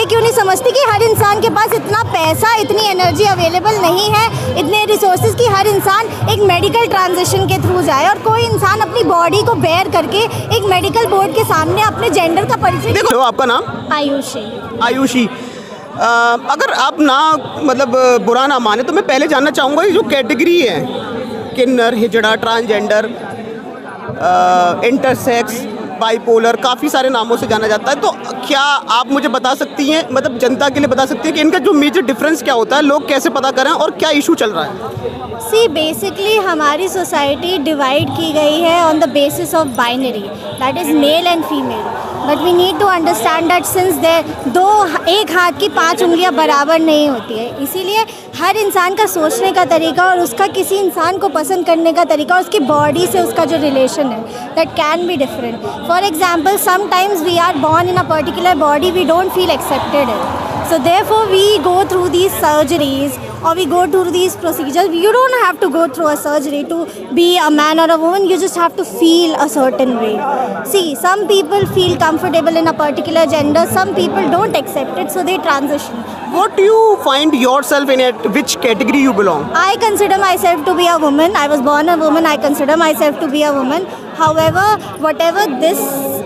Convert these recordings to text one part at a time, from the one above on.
क्यों नहीं समझती कि हर इंसान के पास इतना पैसा, इतनी एनर्जी अवेलेबल नहीं है, इतने रिसोर्सेज की हर इंसान एक मेडिकल ट्रांजिशन के थ्रू जाए और कोई इंसान अपनी बॉडी को बेयर करके एक मेडिकल बोर्ड के सामने अपने जेंडर का परिचय। देखो, आपका नाम? आयुषी। अगर आप ना मतलब बुरा ना माने तो मैं पहले जानना चाहूँगा ये जो कैटेगरी है, किन्नर, हिजड़ा, ट्रांसजेंडर, इंटरसेक्स, बाइपोलर, काफ़ी सारे नामों से जाना जाता है, तो क्या आप मुझे बता सकती हैं, मतलब जनता के लिए बता सकती हैं कि इनका जो मेजर डिफरेंस क्या होता है, लोग कैसे पता करें और क्या इशू चल रहा है? सी बेसिकली हमारी सोसाइटी डिवाइड की गई है on the basis of binary, that is male and female, but we need to understand that since एक हाथ की 5 उंगलियां बराबर नहीं होती है, इसीलिए हर इंसान का सोचने का तरीका और उसका किसी इंसान को पसंद करने का तरीका, उसकी बॉडी से उसका जो रिलेशन है, that can be different. For example, sometimes we are born in a particular body, we don't feel accepted in. So therefore we go through these surgeries or we go through these procedures. You don't have to go through a surgery to be a man or a woman, you just have to feel a certain way. See, some people feel comfortable in a particular gender, some people don't accept it, so they transition. What do you find yourself in it? Which category you belong? I consider myself to be a woman. I was born a woman. I consider myself to be a woman. However, whatever this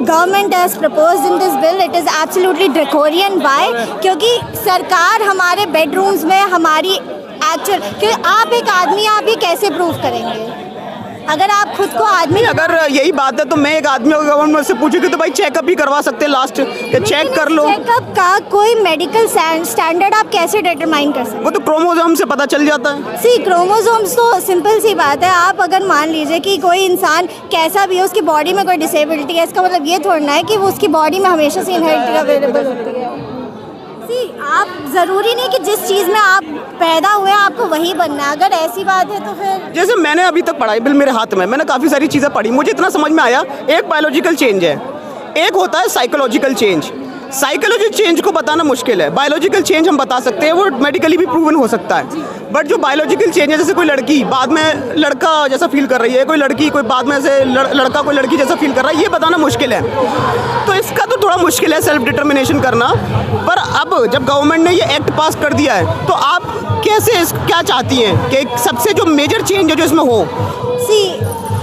government has proposed in this bill, it is absolutely draconian. Why? क्योंकि सरकार हमारे bedrooms में हमारी actual, क्योंकि आप एक आदमी, आप ये कैसे प्रूव करेंगे? अगर आप खुद को आदमी, अगर यही बात है तो मैं एक आदमी को गवर्नमेंट से पूछूंगी तो भाई चेकअप ही करवा सकते हैं लास्ट, चेक कर लो। चेकअप का कोई मेडिकल स्टैंडर्ड आप कैसे डिटरमाइन कर सकते हैं? वो तो क्रोमोसोम से पता चल जाता है। सी क्रोमोसोम्स तो सिंपल सी बात है, आप अगर मान लीजिए कि कोई इंसान कैसा भी हो, उसकी बॉडी में कोई डिसेबिलिटी है, इसका मतलब ये थोड़ा है कि वो उसकी बॉडी में हमेशा से इनहेरिटेड अवेलेबल होती है। आप ज़रूरी नहीं कि जिस चीज़ में आप पैदा हुए आपको वही बनना है, अगर ऐसी बात है तो फिर जैसे मैंने अभी तक पढ़ाई बिल मेरे हाथ में, मैंने काफ़ी सारी चीज़ें पढ़ी, मुझे इतना समझ में आया, एक बायोलॉजिकल चेंज है, एक होता है साइकोलॉजिकल चेंज। साइकोलॉजिकल चेंज को बताना मुश्किल है, बायोलॉजिकल चेंज हम बता सकते हैं, वो मेडिकली भी प्रूवन हो सकता है। बट जो बायोलॉजिकल चेंज है, जैसे कोई लड़की बाद में लड़का जैसा फील कर रही है, कोई लड़की कोई बाद में से लड़का कोई लड़की जैसा फील कर रहा है, ये बताना मुश्किल है। तो इसका तो थोड़ा मुश्किल है सेल्फ डिटर्मिनेशन करना। पर अब जब गवर्नमेंट ने ये एक्ट पास कर दिया है तो आप कैसे क्या चाहती हैं कि सबसे जो मेजर चेंज है जो इसमें हो? See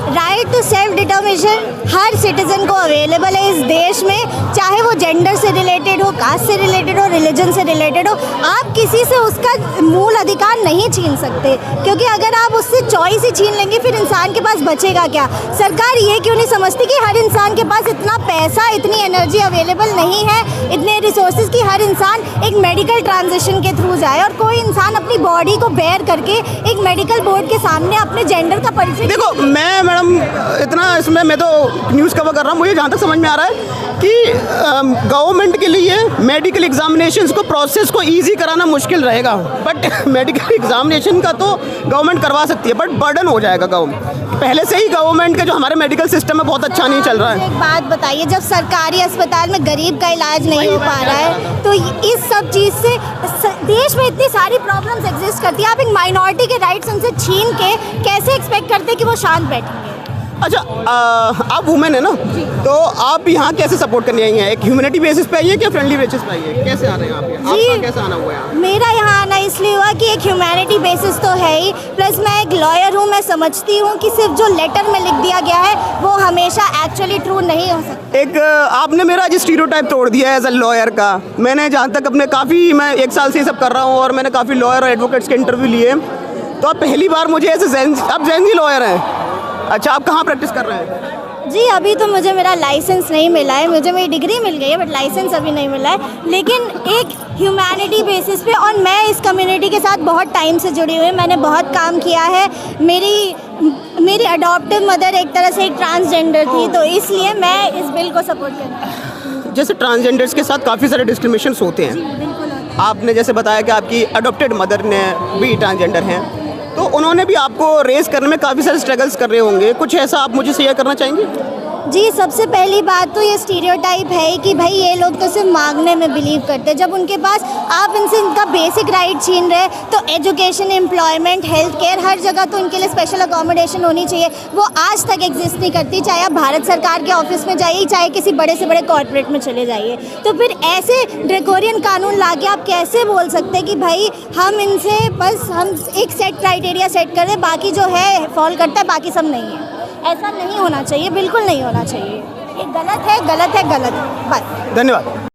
right to self determination हर सिटीजन को अवेलेबल है इस देश में, चाहे वो जेंडर से रिलेटेड हो, कास्ट से रिलेटेड हो, रिलीजन से रिलेटेड हो। आप किसी से उसका मूल अधिकार नहीं छीन सकते, क्योंकि अगर आप उससे चॉइस ही छीन लेंगे फिर इंसान के पास बचेगा क्या? सरकार ये क्यों नहीं समझती कि हर इंसान के पास इतना पैसा, इतनी एनर्जी अवेलेबल नहीं है, इतने रिसोर्सेज की हर इंसान एक मेडिकल ट्रांजिशन के थ्रू जाए और कोई इंसान अपनी बॉडी को बेयर करके एक मेडिकल बोर्ड के सामने अपने जेंडर का परिचय। देखो, मैं मैडम इतना इसमें मैं तो न्यूज़ कवर कर रहा हूँ, मुझे जहाँ तक समझ में आ रहा है कि गवर्नमेंट के लिए मेडिकल एग्जामिनेशंस को प्रोसेस को इजी कराना मुश्किल रहेगा, बट मेडिकल एग्जामिनेशन का तो गवर्नमेंट करवा सकती है, बट बर्डन हो जाएगा गवर्नमेंट। पहले से ही गवर्नमेंट का जो हमारे मेडिकल सिस्टम है बहुत अच्छा नहीं चल रहा है। एक बात बताइए, जब सरकारी अस्पताल में गरीब का इलाज नहीं हो पा रहा है तो इस सब चीज़ से देश में इतनी सारी प्रॉब्लम्स एग्जिस्ट करती है, आप एक माइनॉरिटी के राइट्स उनसे छीन के कैसे एक्सपेक्ट करते हैं कि वो शांत बैठेंगे? अच्छा, आप वुमेन है ना, तो आप यहाँ कैसे सपोर्ट करने आई हैं? एक ह्यूमैनिटी बेसिस पे आई है क्या फ्रेंडली बेसिस पे आई है? कैसे आ रहे हैं आप यहाँ? आपका कैसे आना हुआ है? मेरा यहाँ आना इसलिए हुआ कि एक ह्यूमैनिटी बेसिस तो है ही, प्लस मैं एक लॉयर हूँ, मैं समझती हूँ कि सिर्फ जो लेटर में लिख दिया गया है वो हमेशा एक्चुअली ट्रू नहीं हो सकता। एक आपने मेरा आज स्टीरियोटाइप तोड़ दिया है एज अ लॉयर का। मैंने जहाँ तक अपने मैं 1 साल से ये सब कर रहा हूँ और मैंने काफ़ी लॉयर और एडवोकेट्स के इंटरव्यू लिए, तो आप पहली बार मुझे ऐसे आप जेनजी लॉयर हैं। अच्छा, आप कहाँ प्रैक्टिस कर रहे हैं? जी, अभी तो मुझे मेरा लाइसेंस नहीं मिला है, मुझे मेरी डिग्री मिल गई है बट लाइसेंस अभी नहीं मिला है, लेकिन एक ह्यूमैनिटी बेसिस पे। और मैं इस कम्युनिटी के साथ बहुत टाइम से जुड़ी हुई हूँ, मैंने बहुत काम किया है। मेरी अडॉप्टिव मदर एक तरह से एक ट्रांसजेंडर थी, तो इसलिए मैं इस बिल को सपोर्ट कर रही हूँ। जैसे ट्रांसजेंडर्स के साथ काफ़ी सारे डिस्क्रिमिनेशंस होते हैं, आपने जैसे बताया कि आपकी अडॉप्टेड मदर ने भी ट्रांसजेंडर हैं, तो उन्होंने भी आपको रेस करने में काफ़ी सारे स्ट्रगल्स कर रहे होंगे, कुछ ऐसा आप मुझे शेयर करना चाहेंगे? जी, सबसे पहली बात तो ये स्टीरियोटाइप है कि भाई ये लोग तो सिर्फ मांगने में बिलीव करते हैं, जब उनके पास आप इनसे इनका बेसिक राइट छीन रहे तो एजुकेशन, एम्प्लॉयमेंट, हेल्थ केयर, हर जगह तो इनके लिए स्पेशल अकोमोडेशन होनी चाहिए। वो आज तक एग्जिस्ट नहीं करती, चाहे आप भारत सरकार के ऑफिस में जाइए, चाहे किसी बड़े से बड़े कॉर्पोरेट में चले जाइए। तो फिर ऐसे ड्रैकोनियन कानून लाके आप कैसे बोल सकते हैं कि भाई हम इनसे बस हम एक सेट क्राइटेरिया सेट कर दें, बाकी जो है फॉल करता है, बाकी सब नहीं है। ऐसा नहीं होना चाहिए, बिल्कुल नहीं होना चाहिए। ये गलत है, गलत है, गलत है, बस। धन्यवाद।